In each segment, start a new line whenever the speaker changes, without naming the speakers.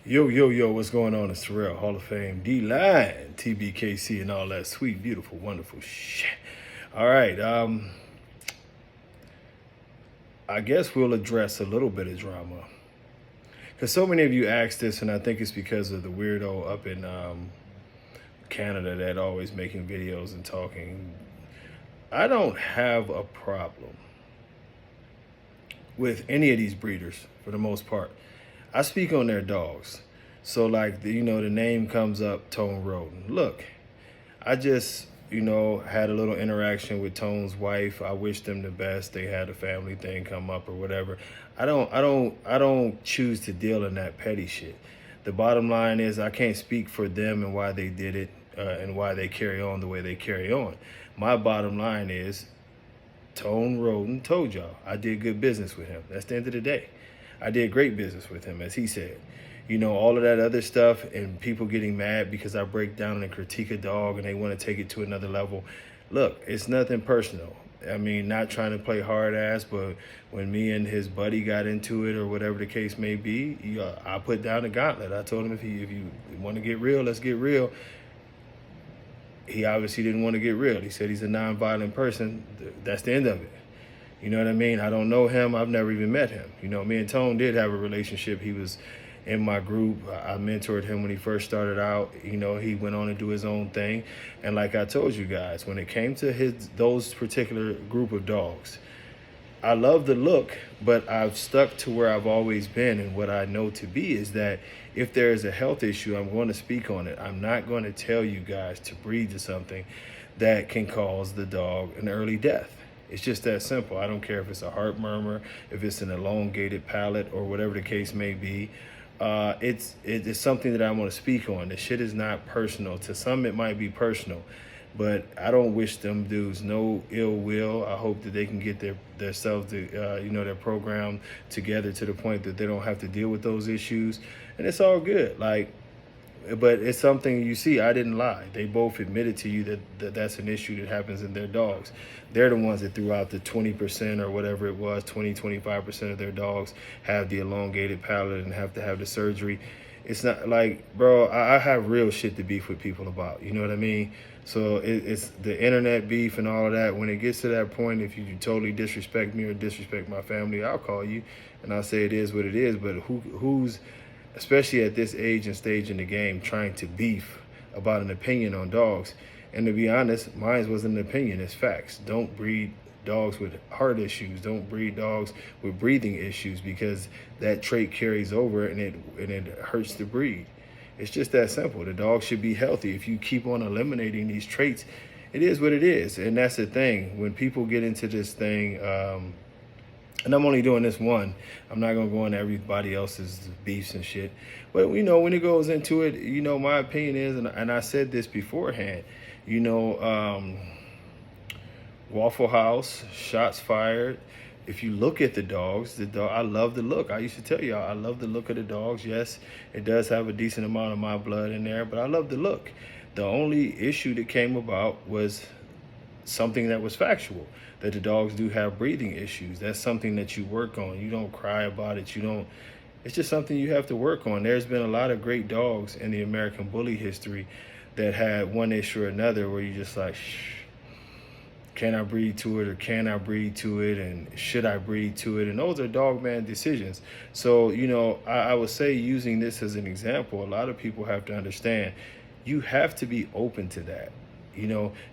Yo, yo, yo, what's going on? It's Terrell, Hall of Fame, D-Line, tbkc, and all that sweet, beautiful, wonderful shit. All right, I guess we'll address a little bit of drama. Because so many of you asked this, and I think it's because of the weirdo up in Canada that always making videos and talking. I don't have a problem with any of these breeders for the most part. I speak on their dogs. So like, the name comes up, Tone Roden. Look, I just, had a little interaction with Tone's wife. I wish them the best. They had a family thing come up or whatever. I don't choose to deal in that petty shit. The bottom line is I can't speak for them and why they did it and why they carry on the way they carry on. My bottom line is Tone Roden told y'all I did good business with him. That's the end of the day. I did great business with him, as he said. All of that other stuff and people getting mad because I break down and critique a dog and they want to take it to another level. Look, it's nothing personal. I mean, not trying to play hard ass, but when me and his buddy got into it or whatever the case may be, I put down the gauntlet. I told him if you want to get real, let's get real. He obviously didn't want to get real. He said he's a non-violent person. That's the end of it. You know what I mean? I don't know him. I've never even met him. Me and Tone did have a relationship. He was in my group. I mentored him when he first started out. He went on to do his own thing. And like I told you guys, when it came to those particular group of dogs, I love the look, but I've stuck to where I've always been. And what I know to be is that if there is a health issue, I'm going to speak on it. I'm not going to tell you guys to breed to something that can cause the dog an early death. It's just that simple. I don't care if it's a heart murmur, if it's an elongated palate, or whatever the case may be. It's something that I want to speak on. The shit is not personal. To some, it might be personal, but I don't wish them dudes no ill will. I hope that they can get themselves, their program together to the point that they don't have to deal with those issues, and it's all good. But it's something you see. I didn't lie. They both admitted to you that that's an issue that happens in their dogs. They're the ones that threw out the 20% or whatever it was, 25% of their dogs have the elongated palate and have to have the surgery. It's not like, bro, I have real shit to beef with people about. You know what I mean? So it's the internet beef and all of that. When it gets to that point, if you totally disrespect me or disrespect my family, I'll call you and I'll say it is what it is. But who's especially at this age and stage in the game, trying to beef about an opinion on dogs? And to be honest, mine wasn't an opinion, it's facts. Don't breed dogs with heart issues. Don't breed dogs with breathing issues, because that trait carries over and it hurts the breed. It's just that simple. The dog should be healthy. If you keep on eliminating these traits, it is what it is. And that's the thing. When people get into this thing, and I'm only doing this one, I'm not going to go into everybody else's beefs and shit. But, when it goes into it, my opinion is, and I said this beforehand, Waffle House, shots fired. If you look at the dogs, I love the look. I used to tell y'all, I love the look of the dogs. Yes, it does have a decent amount of my blood in there, but I love the look. The only issue that came about was something that was factual, that the dogs do have breathing issues. That's something that you work on. You don't cry about it. It's just something you have to work on. There's been a lot of great dogs in the American bully history that had one issue or another where you just like, can I breed to it or can I breed to it, and should I breed to it? And those are dog man decisions. So, I would say, using this as an example, a lot of people have to understand you have to be open to that.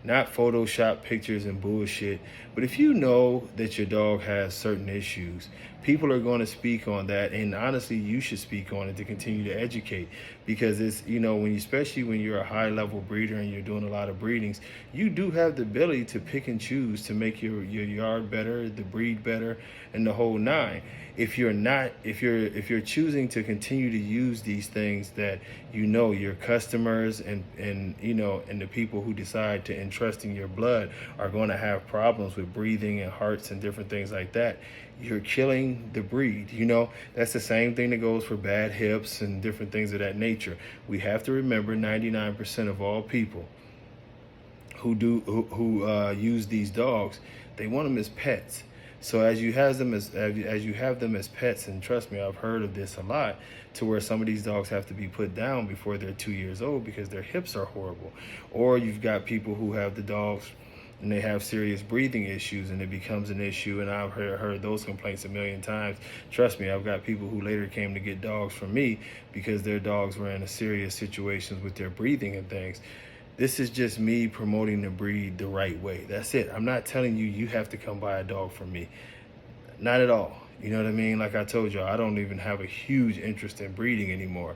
Not Photoshop pictures and bullshit. But if you know that your dog has certain issues, people are going to speak on that. And honestly, you should speak on it to continue to educate, because it's, especially when you're a high level breeder and you're doing a lot of breedings, you do have the ability to pick and choose to make your yard better, the breed better, and the whole nine. If you're choosing to continue to use these things that your customers and the people who decide to entrust in your blood are going to have problems with breathing and hearts and different things like that, you're killing the breed. That's the same thing that goes for bad hips and different things of that nature. We have to remember 99% of all people who use these dogs, they want them as pets. So as you have them as you have them as pets, and trust me, I've heard of this a lot, to where some of these dogs have to be put down before they're 2 years old because their hips are horrible. Or you've got people who have the dogs and they have serious breathing issues and it becomes an issue, and I've heard those complaints a million times. Trust me, I've got people who later came to get dogs from me because their dogs were in a serious situations with their breathing and things. This is just me promoting the breed the right way. That's it. I'm not telling you you have to come buy a dog from me. Not at all. You know what I mean? Like I told y'all, I don't even have a huge interest in breeding anymore.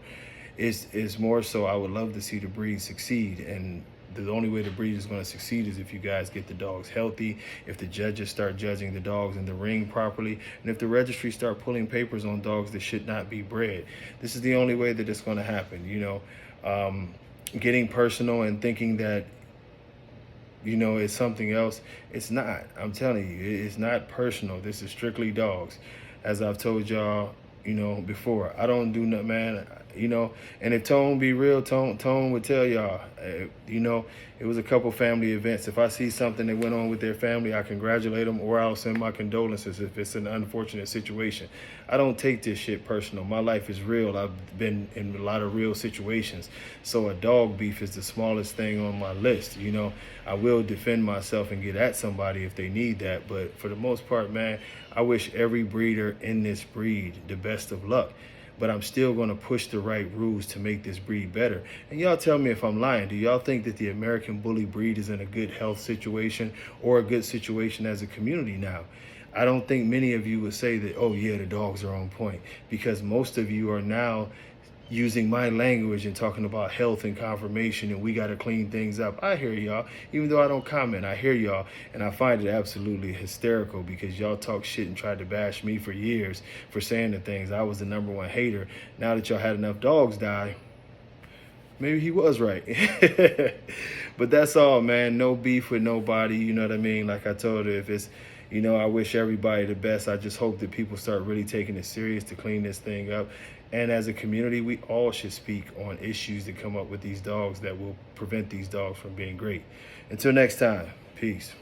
It's more so I would love to see the breed succeed, and the only way the breed is going to succeed is if you guys get the dogs healthy, if the judges start judging the dogs in the ring properly, and if the registry start pulling papers on dogs that should not be bred. This is the only way that it's going to happen. Getting personal and thinking that it's something else. It's not. I'm telling you, it's not personal. This is strictly dogs. As I've told y'all, before, I don't do nothing, man. And if Tone be real, Tone would tell y'all, it was a couple family events. If I see something that went on with their family, I congratulate them, or I'll send my condolences if it's an unfortunate situation. I don't take this shit personal. My life is real. I've been in a lot of real situations. So a dog beef is the smallest thing on my list. I will defend myself and get at somebody if they need that. But for the most part, man, I wish every breeder in this breed the best of luck. But I'm still going to push the right rules to make this breed better. And y'all tell me if I'm lying. Do y'all think that the American Bully breed is in a good health situation or a good situation as a community now? I don't think many of you would say that, oh yeah, the dogs are on point, because most of you are now using my language and talking about health and confirmation and we got to clean things up. I hear y'all. Even though I don't comment, I hear y'all, and I find it absolutely hysterical because y'all talk shit and tried to bash me for years for saying the things. I was the #1 hater. Now that y'all had enough dogs die, maybe he was right. But that's all, man. No beef with nobody. You know what I mean? Like I told her, if it's, I wish everybody the best. I just hope that people start really taking it serious to clean this thing up. And as a community, we all should speak on issues that come up with these dogs that will prevent these dogs from being great. Until next time, peace.